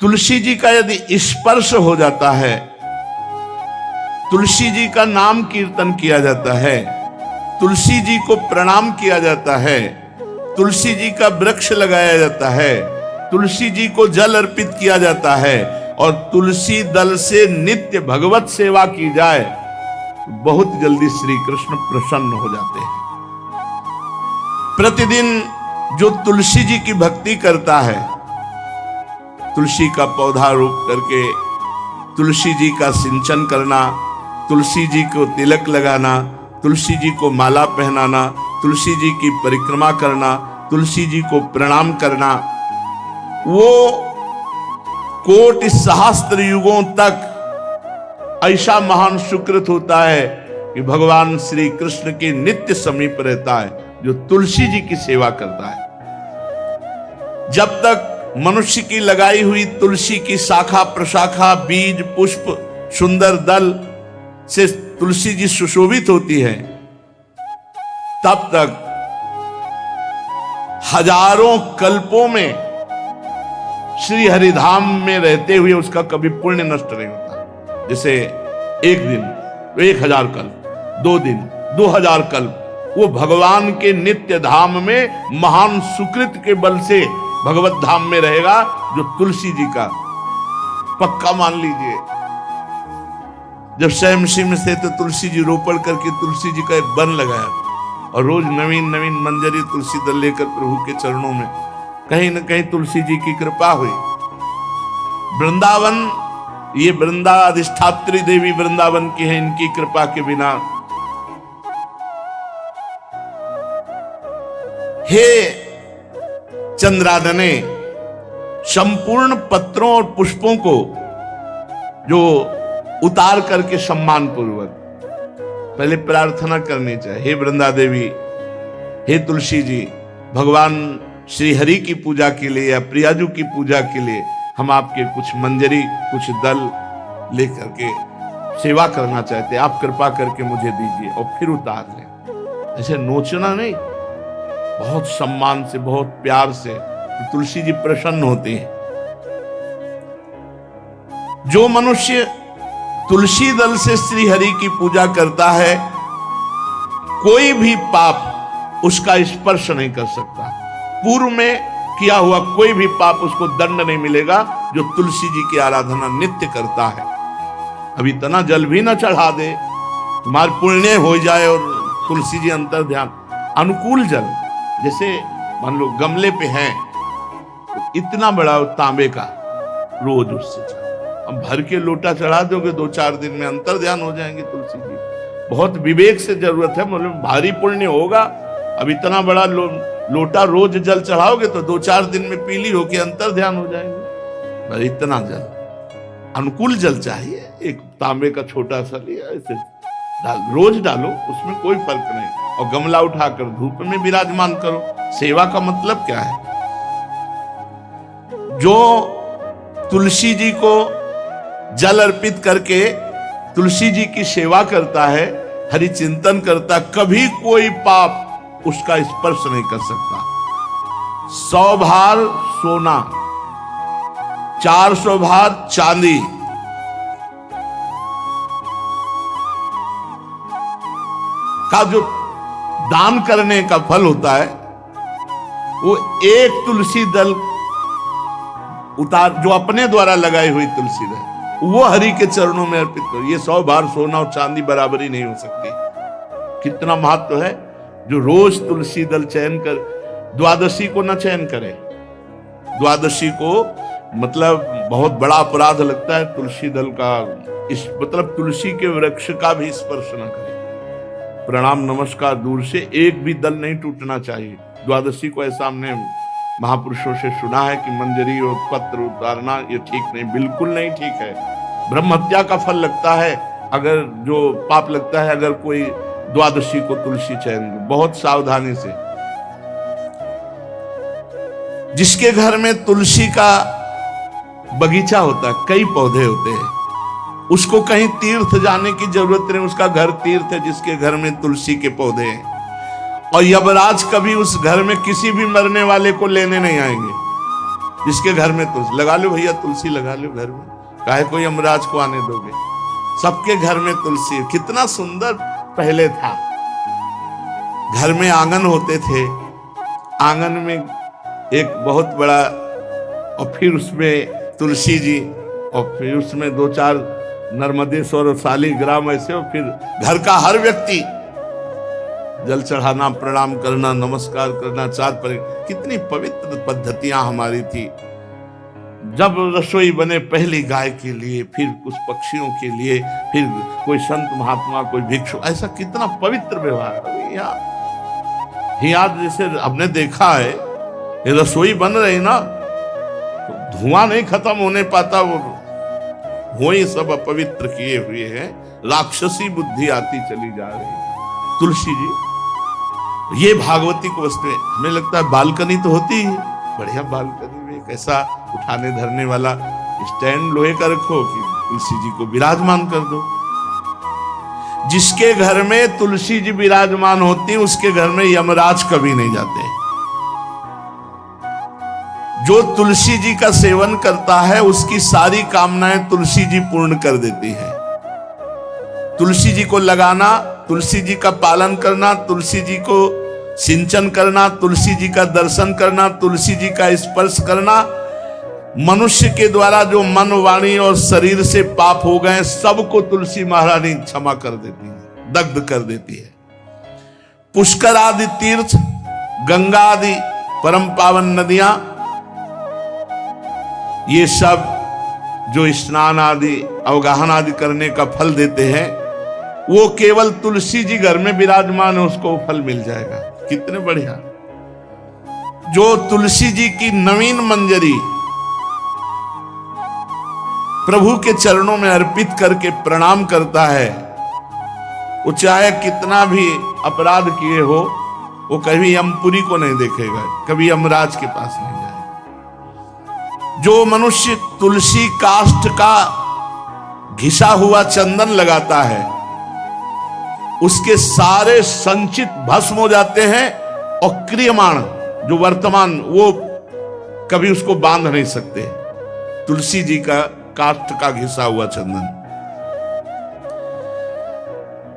तुलसी जी का यदि स्पर्श हो जाता है, तुलसी जी का नाम कीर्तन किया जाता है, तुलसी जी को प्रणाम किया जाता है, तुलसी जी का वृक्ष लगाया जाता है, तुलसी जी को जल अर्पित किया जाता है और तुलसी दल से नित्य भगवत सेवा की जाए, बहुत जल्दी श्री कृष्ण प्रसन्न हो जाते हैं। प्रतिदिन जो तुलसी जी की भक्ति करता है, तुलसी का पौधा रोप करके तुलसी जी का सिंचन करना, तुलसी जी को तिलक लगाना, तुलसी जी को माला पहनाना, तुलसी जी की परिक्रमा करना, तुलसी जी को प्रणाम करना, वो कोटि सहस्त्र युगों तक ऐसा महान सुकृत होता है कि भगवान श्री कृष्ण के नित्य समीप रहता है जो तुलसी जी की सेवा करता है। जब तक मनुष्य की लगाई हुई तुलसी की शाखा प्रशाखा, बीज, पुष्प, सुंदर दल से तुलसी जी सुशोभित होती है, तब तक हजारों कल्पों में श्री हरिधाम में रहते हुए उसका कभी पुण्य नष्ट नहीं होता। जैसे एक दिन 1000 कल्प, 2 दिन 2000 कल्प, वो भगवान के नित्य धाम में महान सुकृत के बल से भगवत धाम में रहेगा, जो तुलसी जी का पक्का मान लीजिए। जब स्वयं सिंह से तो तुलसी जी रोपण करके तुलसी जी का एक वन लगाया और रोज नवीन नवीन मंजरी तुलसी दल लेकर प्रभु के चरणों में, कहीं न कहीं तुलसी जी की कृपा हुई। वृंदावन, ये वृंदा अधिष्ठात्री देवी वृंदावन की है, इनकी कृपा के बिना हे चंद्रादने संपूर्ण पत्रों और पुष्पों को जो उतार करके सम्मान पूर्वक पहले प्रार्थना करनी चाहिए, हे वृंदा देवी, हे तुलसी जी, भगवान श्री हरि की पूजा के लिए या प्रियाजू की पूजा के लिए हम आपके कुछ मंजरी, कुछ दल लेकर के सेवा करना चाहते हैं, आप कृपा करके मुझे दीजिए, और फिर उतार लें। ऐसे नोचना नहीं, बहुत सम्मान से, बहुत प्यार से, तो तुलसी जी प्रसन्न होती हैं। जो मनुष्य तुलसी दल से श्री हरि की पूजा करता है, कोई भी पाप उसका स्पर्श नहीं कर सकता। पूर्व में किया हुआ कोई भी पाप उसको दंड नहीं मिलेगा, जो तुलसी जी की आराधना नित्य करता है। अब इतना जल भी ना चढ़ा दे, तुम्हारे पुण्य हो जाए और तुलसी जी अंतर ध्यान, अनुकूल जल, जैसे मान लो गमले पे हैं तो इतना बड़ा तांबे का रोज उससे अब भर के लोटा चढ़ा दोगे, 2-4 दिन में अंतर ध्यान हो जाएंगे तुलसी जी। बहुत विवेक से जरूरत है, मतलब भारी पुण्य होगा। अब इतना बड़ा लोटा रोज जल चढ़ाओगे तो 2-4 दिन में पीली होके अंतर ध्यान हो जाएंगे। पर इतना जल, अनुकूल जल चाहिए। एक तांबे का छोटा सा लिया, ऐसे रोज डालो, उसमें कोई फर्क नहीं, और गमला उठाकर धूप में विराजमान करो। सेवा का मतलब क्या है? जो तुलसी जी को जल अर्पित करके तुलसी जी की सेवा करता है, हरि चिंतन करता, कभी कोई पाप उसका स्पर्श नहीं कर सकता। 100 भार सोना, 400 भार चांदी, का जो दान करने का फल होता है, वो एक तुलसी दल उतार, जो अपने द्वारा लगाई हुई तुलसी दल, वो हरि के चरणों में अर्पित करो। ये 100 भार सोना और चांदी बराबरी नहीं हो सकती। कितना महत्व है। जो रोज तुलसी दल चयन कर, द्वादशी को न चयन करे, द्वादशी को मतलब बहुत बड़ा अपराध लगता है तुलसी दल का, इस मतलब तुलसी के वृक्ष का भी स्पर्श न करे। प्रणाम नमस्कार दूर से, एक भी दल नहीं टूटना चाहिए। द्वादशी को ऐसा हमने महापुरुषों से सुना है कि मंजरी और पत्र उतारना ये ठीक नहीं, बिल्कुल नहीं ठीक है। ब्रह्म हत्या का फल लगता है, अगर जो पाप लगता है अगर कोई द्वादशी को तुलसी चयन, बहुत सावधानी से। जिसके घर में तुलसी का बगीचा होता है, कई पौधे होते हैं, उसको कहीं तीर्थ जाने की जरूरत नहीं, उसका घर तीर्थ है जिसके घर में तुलसी के पौधे हैं। और यमराज कभी उस घर में किसी भी मरने वाले को लेने नहीं आएंगे। जिसके घर में तुलसी, लगा लो भैया तुलसी लगा लो घर में, काहे कोई यमराज को आने दोगे, सबके घर में तुलसी। कितना सुंदर पहले था, घर में आंगन होते थे, आंगन में एक बहुत बड़ा, और फिर उसमें तुलसी जी, और फिर उसमें 2-4 नर्मदेश्वर और शालिग्राम ऐसे, और फिर घर का हर व्यक्ति जल चढ़ाना, प्रणाम करना, नमस्कार करना, चार पर। कितनी पवित्र पद्धतियां हमारी थी। जब रसोई बने पहली गाय के लिए, फिर कुछ पक्षियों के लिए, फिर कोई संत महात्मा, कोई भिक्षु, ऐसा कितना पवित्र व्यवहार। यहाँ जैसे हमने देखा है, ये रसोई बन रही ना, तो धुआं नहीं खत्म होने पाता, वो ही सब अपवित्र किए हुए हैं, राक्षसी बुद्धि आती चली जा रही है। तुलसी जी, ये भागवती को वस्तु, हमें लगता है बालकनी तो होती ही, बढ़िया बालकनी में एक ऐसा उठाने धरने वाला स्टैंड लोहे का रखो कि तुलसी जी को विराजमान कर दो। जिसके घर में तुलसी जी विराजमान होती, उसके घर में यमराज कभी नहीं जाते। जो तुलसी जी का सेवन करता है, उसकी सारी कामनाएं तुलसी जी पूर्ण कर देती है। तुलसी जी को लगाना, तुलसी जी का पालन करना, तुलसी जी को सिंचन करना, तुलसी जी का दर्शन करना, तुलसी जी का स्पर्श करना, मनुष्य के द्वारा जो मन, वाणी और शरीर से पाप हो गए, सबको तुलसी महारानी क्षमा कर देती है, दग्ध कर देती है। पुष्कर आदि तीर्थ, गंगा आदि परम पावन नदियां, ये सब जो स्नान आदि, अवगाहन आदि करने का फल देते हैं, वो केवल तुलसी जी घर में विराजमान है, उसको फल मिल जाएगा। कितने बढ़िया। जो तुलसी जी की नवीन मंजरी प्रभु के चरणों में अर्पित करके प्रणाम करता है, वो चाहे कितना भी अपराध किए हो, वो कभी यमपुरी को नहीं देखेगा, कभी यमराज के पास नहीं जाएगा। जो मनुष्य तुलसी काष्ठ का घिसा हुआ चंदन लगाता है, उसके सारे संचित भस्म हो जाते हैं, और क्रियमाण जो वर्तमान, वो कभी उसको बांध नहीं सकते। तुलसी जी का काष्ठ का घिसा हुआ चंदन,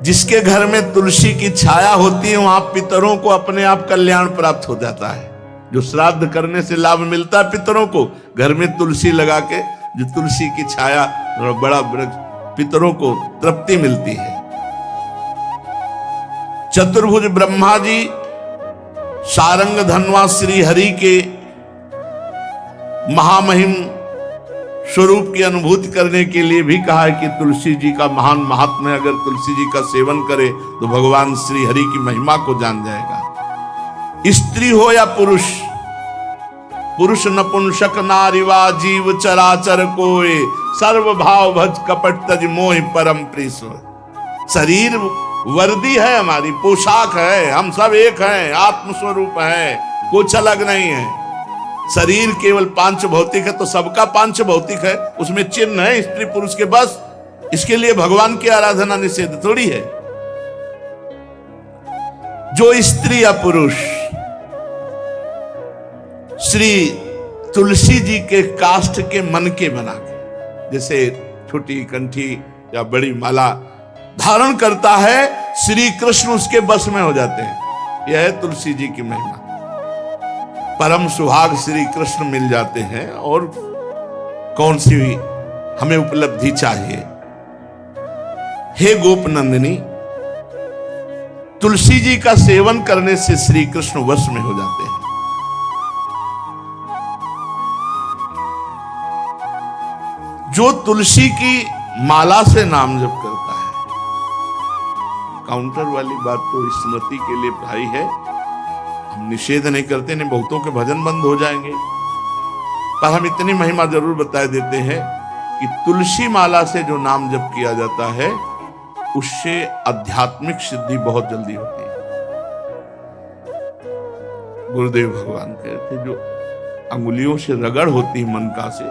जिसके घर में तुलसी की छाया होती है, वहां पितरों को अपने आप कल्याण प्राप्त हो जाता है। जो श्राद्ध करने से लाभ मिलता है पितरों को, घर में तुलसी लगा के, जो तुलसी की छाया, बड़ा वृक्ष, पितरों को तृप्ति मिलती है। चतुर्भुज ब्रह्मा जी सारंग धनवा श्री हरि के महामहिम स्वरूप की अनुभूति करने के लिए भी कहा है कि तुलसी जी का महान महात्म्य, अगर तुलसी जी का सेवन करे तो भगवान श्री हरि की महिमा को जान जाएगा। स्त्री हो या पुरुष, पुरुष नपुंसक नारीवा जीव चराचर कोय, सर्व भाव भज कपट तज मोहि परम प्रीस। शरीर वर्दी है, हमारी पोशाक है, हम सब एक हैं, आत्मस्वरूप है, कुछ अलग नहीं है। शरीर केवल पांच भौतिक है, तो सबका पांच भौतिक है, उसमें चिन्ह है स्त्री पुरुष के, बस इसके लिए भगवान की आराधना निषेध थोड़ी है। जो स्त्री या पुरुष श्री तुलसी जी के काष्ठ के मन के बना के, जैसे छोटी कंठी या बड़ी माला धारण करता है, श्री कृष्ण उसके बस में हो जाते हैं। यह है तुलसी जी की महिमा। परम सुहाग श्री कृष्ण मिल जाते हैं, और कौन सी हमें उपलब्धि चाहिए। हे गोप नंदिनी, तुलसी जी का सेवन करने से श्री कृष्ण वश में हो जाते हैं। जो तुलसी की माला से नाम जप करता है, काउंटर वाली बात तो स्मृति के लिए भाई है, हम निषेध नहीं करते, नहीं बहुतों के भजन बंद हो जाएंगे, पर हम इतनी महिमा जरूर बता देते हैं कि तुलसी माला से जो नाम जप किया जाता है, उससे आध्यात्मिक सिद्धि बहुत जल्दी होती है। गुरुदेव भगवान कहते, जो अंगुलियों से रगड़ होती मन का से,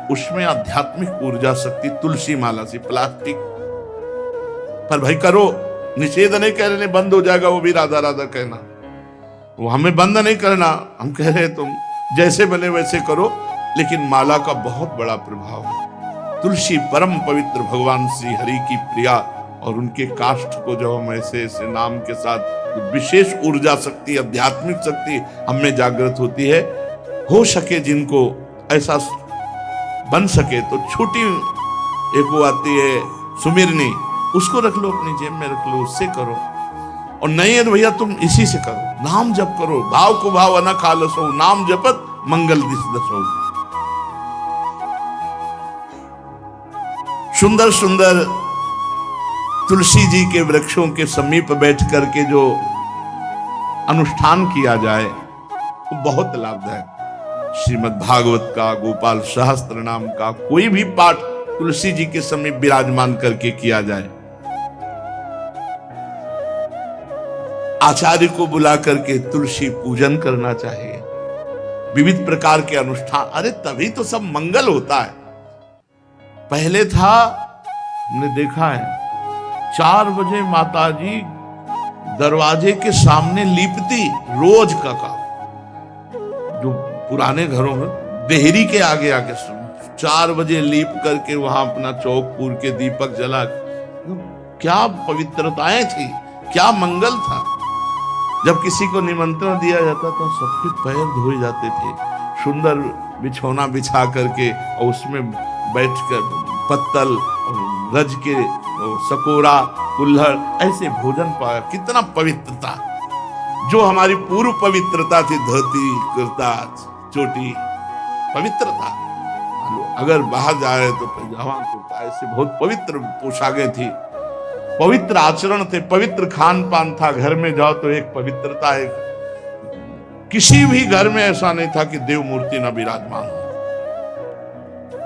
उसमें आध्यात्मिक ऊर्जा शक्ति तुलसी माला से। प्लास्टिक पर भाई करो, निषेध नहीं कह रहे, बंद हो जाएगा वो भी राधा राधा कहना, वो हमें बंद नहीं करना। हम कह रहे तुम जैसे बने वैसे करो, लेकिन माला का बहुत बड़ा प्रभाव है। तुलसी परम पवित्र भगवान श्री हरि की प्रिया, और उनके काष्ठ को जब हम ऐसे ऐसे नाम के साथ विशेष ऊर्जा शक्ति, आध्यात्मिक शक्ति हमें जागृत होती है। हो सके जिनको ऐसा बन सके तो छोटी एक वो आती है सुमिरनी, उसको रख लो, अपनी जेब में रख लो, उससे करो। और नहीं है तो भैया तुम इसी से करो, नाम जप करो, भाव को भाव अना खालसो, नाम जपत मंगल दिस दसो। सुंदर सुंदर तुलसी जी के वृक्षों के समीप बैठ करके जो अनुष्ठान किया जाए वो बहुत लाभदायक। श्रीमद् भागवत का, गोपाल सहस्त्र नाम का कोई भी पाठ तुलसी जी के समीप विराजमान करके किया जाए, आचार्य को बुला करके तुलसी पूजन करना चाहिए, विविध प्रकार के अनुष्ठान। अरे तभी तो सब मंगल होता है। पहले था, हमने देखा है, 4 बजे माताजी दरवाजे के सामने लीपती, रोज का काम। जो पुराने घरों में देहरी के आगे आके 4 बजे लीप करके वहां अपना चौक पूर के दीपक जला, क्या पवित्रताएं थी, क्या मंगल था। जब किसी को निमंत्रण दिया जाता तो सबके पैर धोए जाते थे, सुंदर बिछौना बिछा करके और उसमें बैठकर पत्तल रज के सकोरा कुल्हड़ ऐसे भोजन पाया। कितना पवित्रता, जो हमारी पूर्व पवित्रता थी, धोती कुर्ता चोटी, पवित्रता। अगर बाहर जा रहे तो पैजामा कुर्ता, ऐसे बहुत पवित्र पोशाकें थी, पवित्र आचरण थे, पवित्र खान पान था। घर में जाओ तो एक पवित्रता है। किसी भी घर में ऐसा नहीं था कि देव मूर्ति न विराजमान हो,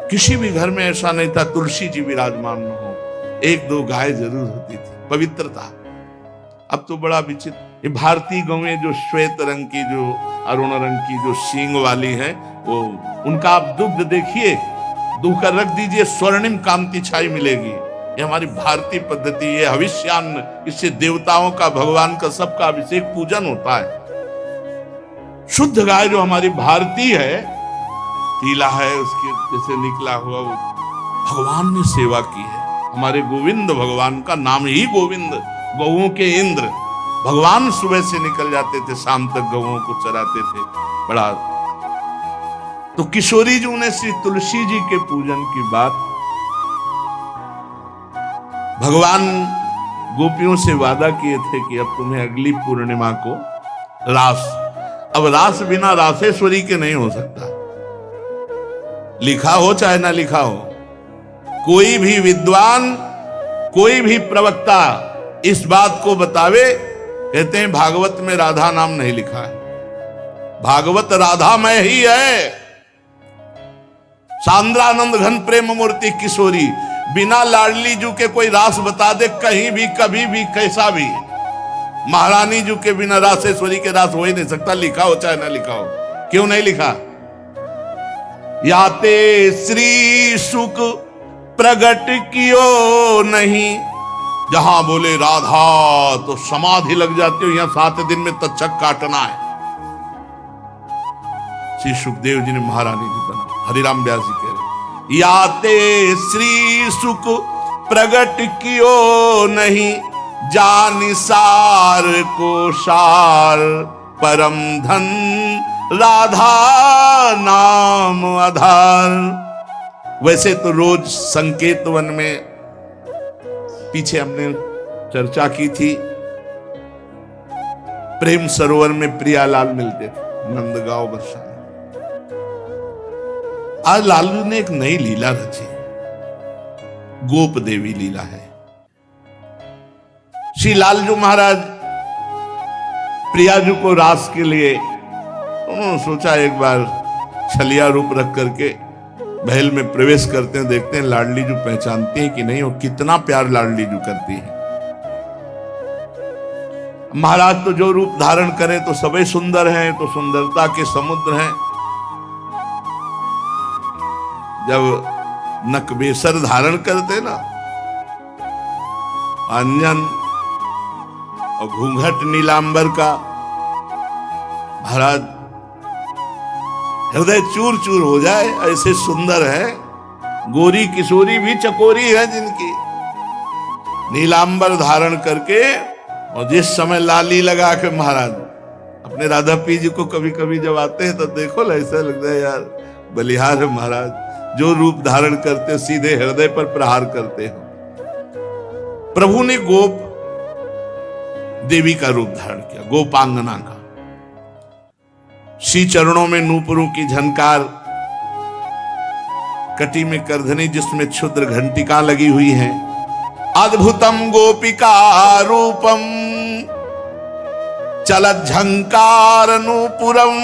किसी भी घर में ऐसा नहीं था तुलसी जी विराजमान न हो। 1-2 गाय जरूर होती थी, पवित्रता। अब तो बड़ा विचित्र, ये भारतीय गौएं जो श्वेत रंग की, जो अरुण रंग की, जो सींग वाली है, वो उनका आप दुग्ध देखिए, दूह कर रख दीजिए, स्वर्णिम कांति छाई मिलेगी। ये हमारी भारतीय पद्धति, ये हविष्यान्न, इससे देवताओं का, भगवान का, सबका अभिषेक पूजन होता है। शुद्ध गाय जो हमारी भारतीय है, तीला है उसके जैसे निकला हुआ, वो भगवान ने सेवा की है। हमारे गोविंद भगवान का नाम ही गोविंद, गौओं के इंद्र। भगवान सुबह से निकल जाते थे, शाम तक गौओं को चराते थे। बड़ा तो किशोरी जी ने श्री तुलसी जी के पूजन की बात, भगवान गोपियों से वादा किए थे कि अब तुम्हें अगली पूर्णिमा को रास, अब रास बिना रासेश्वरी के नहीं हो सकता। लिखा हो चाहे ना लिखा हो, कोई भी विद्वान, कोई भी प्रवक्ता इस बात को बतावे, कहते हैं भागवत में राधा नाम नहीं लिखा है, भागवत राधामय ही है। सांद्रानंद घन प्रेम मूर्ति किशोरी, बिना लाडली जू के कोई रास बता दे कहीं भी, कभी भी, कैसा भी। महारानी जू के बिना रासेश्वरी के रास हो ही नहीं सकता, लिखा हो चाहे ना लिखा हो। क्यों नहीं लिखा? याते श्री सुख प्रगट कियो नहीं, जहां बोले राधा तो समाधि लग जाती हो। यहां 7 दिन में तक्षक काटना है। श्री सुखदेव जी ने महारानी जी बना, हरिराम व्यास जी कह रहे, याते श्री सुख प्रगट कियो नहीं, जानि सार को सार परम धन, राधा नाम आधार। वैसे तो रोज संकेत वन में, पीछे हमने चर्चा की थी, प्रेम सरोवर में प्रियालाल मिलते थे, नंदगांव बरसा। आज लालू ने एक नई लीला रची, गोप देवी लीला है। श्री लालजू महाराज प्रियाजू को रास के लिए उन्होंने सोचा एक बार छलिया रूप रख करके महल में प्रवेश करते हैं, देखते हैं लाडली जू पहचानती है कि नहीं, और कितना प्यार लाडली जू करती है। महाराज तो जो रूप धारण करें तो सभी सुंदर हैं, तो सुंदरता के समुद्र हैं। जब नकबेसर धारण करते ना, अंजन और घूंघट नीलांबर का, महाराज हृदय चूर चूर हो जाए, ऐसे सुंदर है। गोरी किशोरी भी चकोरी है जिनकी, नीलांबर धारण करके, और जिस समय लाली लगा के महाराज अपने राधा पी जी को कभी कभी जब आते हैं तो देखो ऐसा लगता है यार बलिहार है महाराज, जो रूप धारण करते सीधे हृदय पर प्रहार करते हो। प्रभु ने गोप देवी का रूप धारण किया, गोपांगना का। श्री चरणों में नूपुरों की झनकार, कटी में करधनी जिसमें क्षुद्र घंटिका लगी हुई है। अद्भुतम गोपिका रूपम चलत झंकार नूपुरम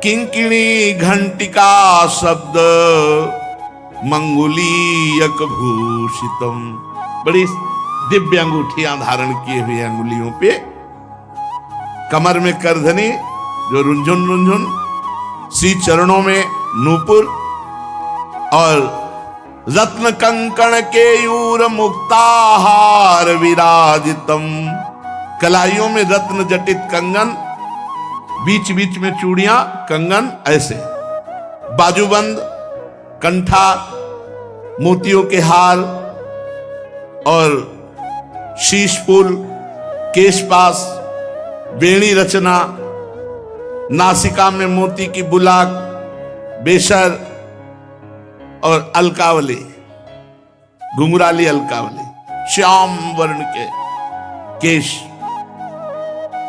किंकिणी घंटिका शब्द मंगुलीयक भूषितम। बड़ी दिव्य अंगूठियां धारण किए हुए अंगुलियों पे, कमर में करधनी जो रुंझुन रुंझुन, श्री चरणों में नूपुर और रत्न कंकण केयूर मुक्ताहार विराजितम। कलाइयों में रत्न जटित कंगन, बीच बीच में चूड़ियां कंगन ऐसे, बाजूबंद, कंठा, मोतियों के हार और शीश फूल, केशपास, बेणी रचना, नासिका में मोती की बुलाक, बेशर और अलकावली, घुंघराली अलकावली, श्याम वर्ण के केश।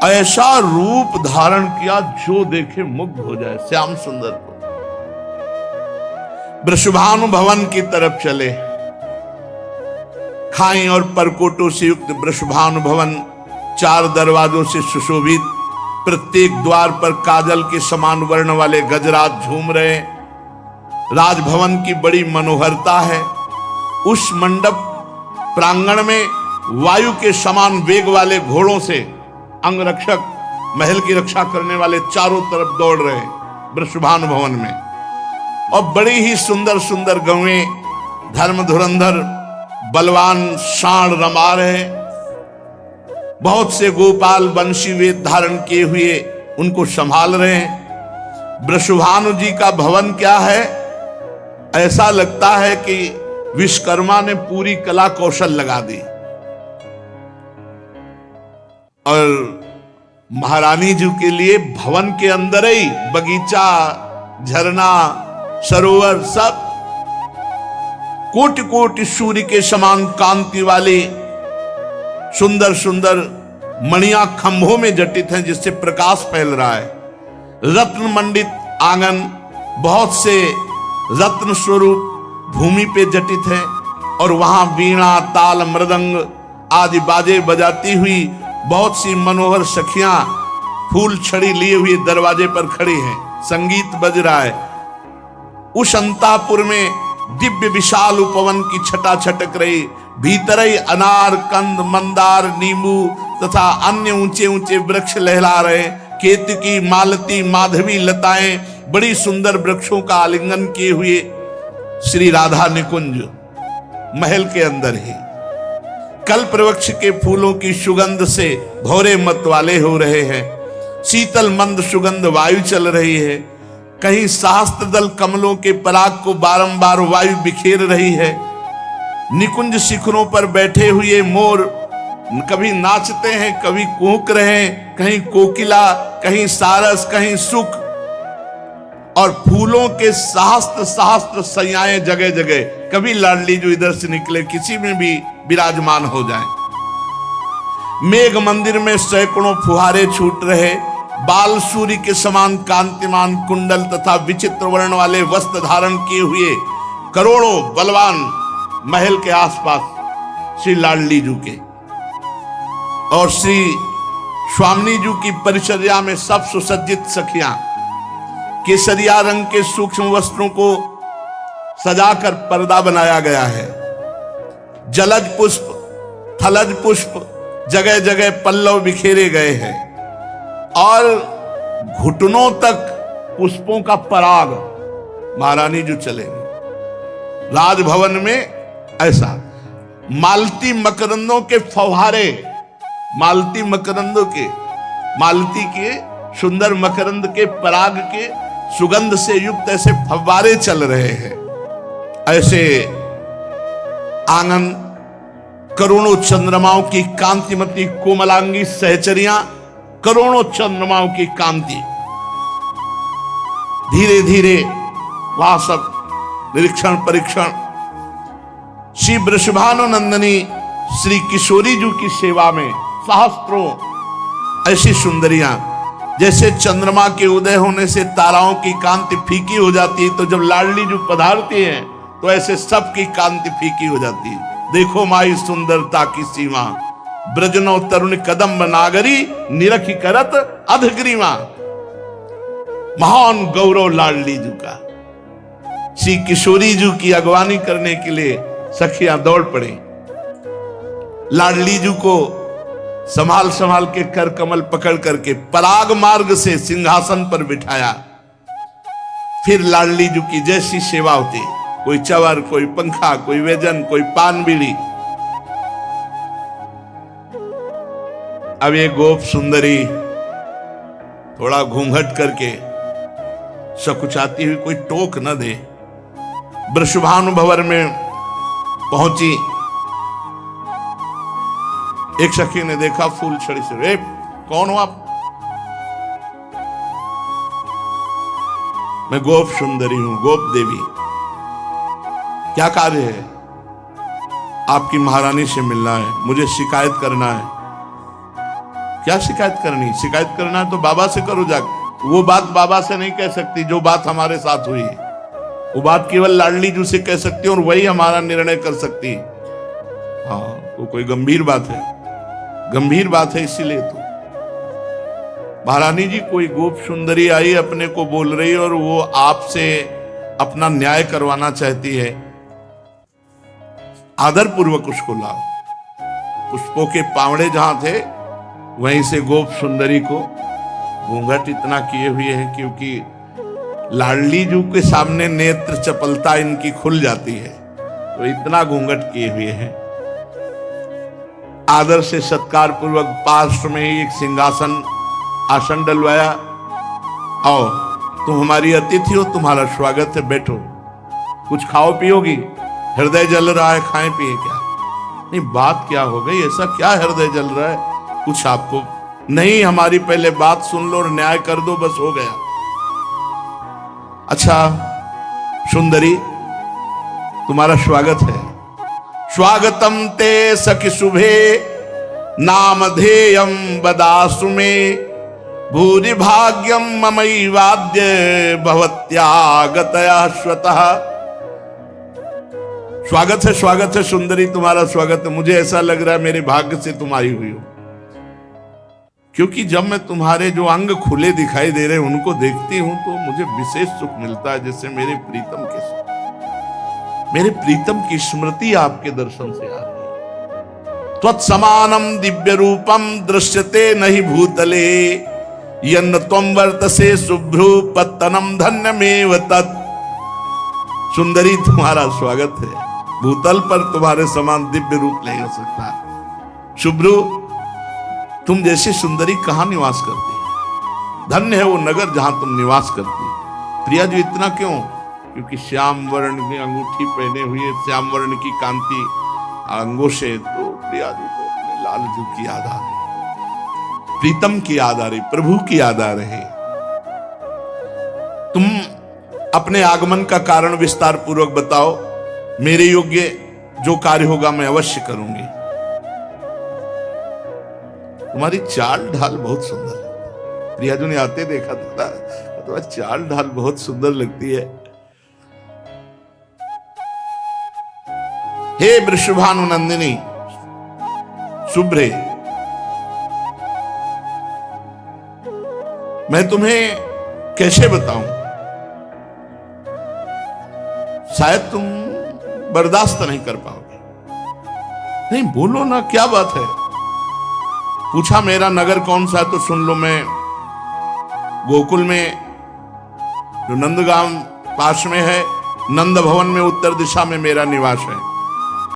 ऐसा रूप धारण किया जो देखे मुग्ध हो जाए। श्याम सुंदर को वृषभानु भवन की तरफ चले। खाई और परकोटों से युक्त वृषभानु भवन 4 दरवाजों से सुशोभित, प्रत्येक द्वार पर काजल के समान वर्ण वाले गजराज झूम रहे। राजभवन की बड़ी मनोहरता है। उस मंडप प्रांगण में वायु के समान वेग वाले घोड़ों से अंगरक्षक महल की रक्षा करने वाले चारों तरफ दौड़ रहे वृषभानु भवन में। और बड़ी ही सुंदर सुंदर गौएं, धर्म धुरंधर बलवान शाण रमा रहे। बहुत से गोपाल बंशी वेद धारण किए हुए उनको संभाल रहे हैं। वृषभानु जी का भवन क्या है, ऐसा लगता है कि विश्वकर्मा ने पूरी कला कौशल लगा दी। और महारानी जी के लिए भवन के अंदर ही बगीचा, झरना, सरोवर सब कोटि कोटि सूर्य के समान कांति वाले सुंदर सुंदर मणियां खंभों में जटित हैं, जिससे प्रकाश फैल रहा है। रत्न मंडित आंगन, बहुत से रत्न स्वरूप भूमि पे जटित हैं। और वहां वीणा, ताल, मृदंग आदि बाजे बजाती हुई बहुत सी मनोहर सखियां फूल छड़ी लिए हुए दरवाजे पर खड़ी हैं, संगीत बज रहा है। उस अंतापुर में दिव्य विशाल उपवन की छटा छटक रही। भीतर ही अनार, कंद, मंदार, नींबू तथा अन्य ऊंचे ऊंचे वृक्ष लहला रहे। केतकी, मालती, माधवी लताएं बड़ी सुंदर वृक्षों का आलिंगन किए हुए श्री राधा निकुंज महल के अंदर ही कल्प वृक्ष के फूलों की सुगंध से भौरे मत वाले हो रहे हैं। शीतल मंद सुगंध वायु चल रही है। कहीं सहस्त्र दल कमलों के पराग को बारंबार वायु बिखेर रही है। निकुंज शिखरों पर बैठे हुए मोर कभी नाचते हैं, कभी कूक रहे हैं, कहीं कोकिला, कहीं सारस, कहीं सुख। और फूलों के सहस्त्र सहस्त्र सैयाएं जगह जगह, कभी लाडली जो इधर से निकले किसी में भी विराजमान हो जाएं। मेघ मंदिर में सैकड़ों फुहारे छूट रहे। बाल सूर्य के समान कांतिमान कुंडल तथा विचित्र वर्ण वाले वस्त्र धारण किए हुए करोड़ों बलवान महल के आसपास श्री लाडली जी के और श्री स्वामिनी जी की परिचर्या में सब सुसज्जित सखियां केसरिया रंग के सूक्ष्म वस्त्रों को सजाकर पर्दा बनाया गया है। जलज पुष्प, थलज पुष्प जगह जगह पल्लव बिखेरे गए हैं और घुटनों तक पुष्पों का पराग महारानी जो चलेंगे। राजभवन में ऐसा मालती मकरंदों के फव्वारे, मालती मकरंदों के, मालती के सुंदर मकरंद के पराग के सुगंध से युक्त ऐसे फव्वारे चल रहे हैं। ऐसे आंगन करोड़ों चंद्रमाओं की कांतिमती कोमलांगी सहचरियां, करोड़ों चंद्रमाओं की कांति, धीरे धीरे वहां सब निरीक्षण परीक्षण। श्री वृषभानुनंदिनी श्री किशोरी जी की सेवा में सहस्त्रों ऐसी सुंदरियां, जैसे चंद्रमा के उदय होने से ताराओं की कांति फीकी हो जाती है, तो जब लाडली जी पधारती है तो ऐसे सबकी कांति फीकी हो जाती है। देखो माई सुंदरता की सीमा, ब्रजनो तरुण कदम्ब नागरी, निरखी करत अधग्रीवा। महान गौरव लाडली जी का। श्री किशोरी जी की अगवानी करने के लिए सखियां दौड़ पड़े। लाडली जी को संभाल संभाल के कर कमल पकड़ करके पराग मार्ग से सिंहासन पर बिठाया। फिर लाडली जी की जैसी सेवा होती, कोई चवर, कोई पंखा, कोई व्यजन, कोई पान बीड़ी। अब ये गोप सुंदरी थोड़ा घूंघट करके सकुचाती हुई कोई टोक न दे, वृषभानु भवन में पहुंची। एक सखी ने देखा फूल छड़ी से, रे कौन हो आप? मैं गोप सुंदरी हूं, गोप देवी। क्या कार्य है? आपकी महारानी से मिलना है, मुझे शिकायत करना है। क्या शिकायत करनी? शिकायत करना है तो बाबा से करो जाकर। वो बात बाबा से नहीं कह सकती जो बात हमारे साथ हुई है, वो बात केवल लाडली जी से कह सकती है और वही हमारा निर्णय कर सकती है। हाँ, तो कोई गंभीर बात है, गंभीर बात है, इसीलिए तो महारानी जी कोई गोप सुंदरी आई अपने को बोल रही है और वो आपसे अपना न्याय करवाना चाहती है। आदर पूर्वक उसको लाओ। पुष्पों के पावड़े जहां थे वहीं से गोप सुंदरी को घूंघट इतना किए हुए हैं, क्योंकि लाडली जी के सामने नेत्र चपलता इनकी खुल जाती है, तो इतना घूंघट किए हुए हैं। आदर से सत्कार पूर्वक पास में ही एक सिंहासन आसन डलवाया। आओ, तुम हमारी अतिथि हो, तुम्हारा स्वागत है, बैठो। कुछ खाओ पियोगी? हृदय जल रहा है, खाएं पिए क्या? नहीं, बात क्या हो गई? ऐसा क्या हृदय जल रहा है? कुछ आपको नहीं, हमारी पहले बात सुन लो और न्याय कर दो, बस हो गया। अच्छा सुंदरी, तुम्हारा स्वागत है। स्वागतम ते सखि शुभे नामधेयम बदासु में, भूरि भाग्यम ममई वाद्य भवत्यागतया स्वतः। स्वागत है सुंदरी, तुम्हारा स्वागत है। मुझे ऐसा लग रहा है मेरे भाग्य से तुम आई हुई हो, क्योंकि जब मैं तुम्हारे जो अंग खुले दिखाई दे रहे हैं उनको देखती हूं तो मुझे विशेष सुख मिलता है, जैसे मेरे प्रीतम की स्मृति आपके दर्शन से आ रही है। त्वत्समानम दिव्य रूपम दृश्यते नहीं भूतले, यन्न त्वं वर्तसे शुभ्रू पत्तनम धन्यमेव तत्। सुंदरी, तुम्हारा स्वागत है। भूतल पर तुम्हारे समान दिव्य रूप नहीं हो सकता। शुभ्रू, तुम जैसी सुंदरी कहां निवास करती है? धन्य है वो नगर जहां तुम निवास करती। प्रिया जी, इतना क्यों? क्योंकि श्याम वर्ण की अंगूठी पहने हुए, श्याम वर्ण की कांति अंगों से, तो प्रिया जी को अपने लाल जी की याद आ रही, प्रीतम की याद आ रही, प्रभु की याद आ रही। तुम अपने आगमन का कारण विस्तार पूर्वक बताओ, मेरे योग्य जो कार्य होगा मैं अवश्य करूंगी। तुम्हारी चाल ढाल बहुत सुंदर है। प्रिया जी ने आते देखा था, तुम्हारी चाल ढाल बहुत सुंदर लगती है। हे वृषभानुनंदिनी शुभ्रे, मैं तुम्हें कैसे बताऊं? शायद तुम बर्दाश्त नहीं कर पाओगे। नहीं, बोलो ना, क्या बात है? पूछा मेरा नगर कौन सा है, तो सुन लो, मैं गोकुल में जो नंदगांव पास में है, नंद भवन में उत्तर दिशा में मेरा निवास है।